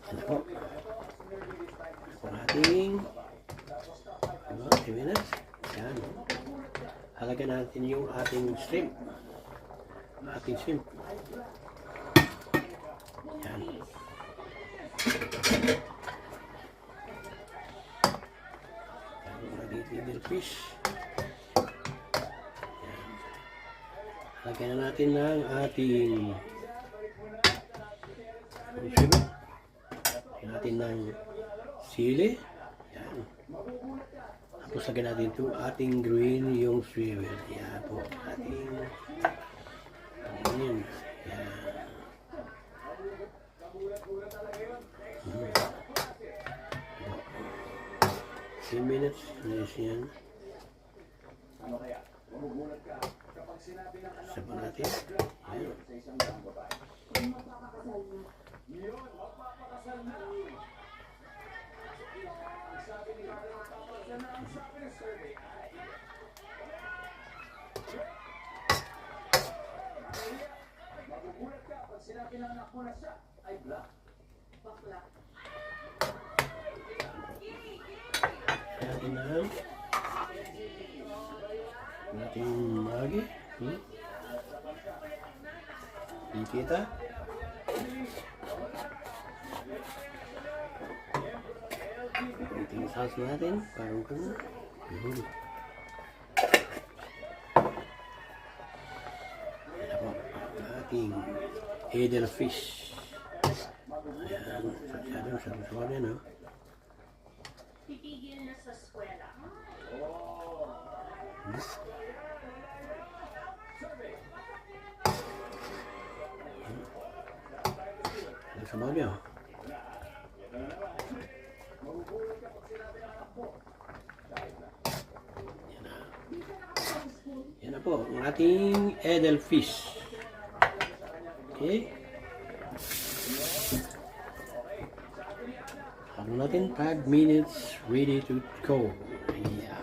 Yan na po. Ang ating 20 minutes. Yan. Halagyan natin yung ating shrimp. Yan. Little fish. Yan. Halagyan na natin ng ating shrimp. Halagyan natin ng sili. Yan. Tapos lagyan natin ito ating green yung swivel. Yan po. Ating yan. Yan. 10 minutes. Nice yan. Sapa natin. Yan. Atin na ating magi. Di kita. Ating sauce natin. Parang kung ating edelfish. Ayan. Sabi yan, no? Titigil na sa eskwela. Sa bagay, oh. Yan na po, ang ating edelfish. Okay. Ano natin, 5 minutes ready to go. Yeah.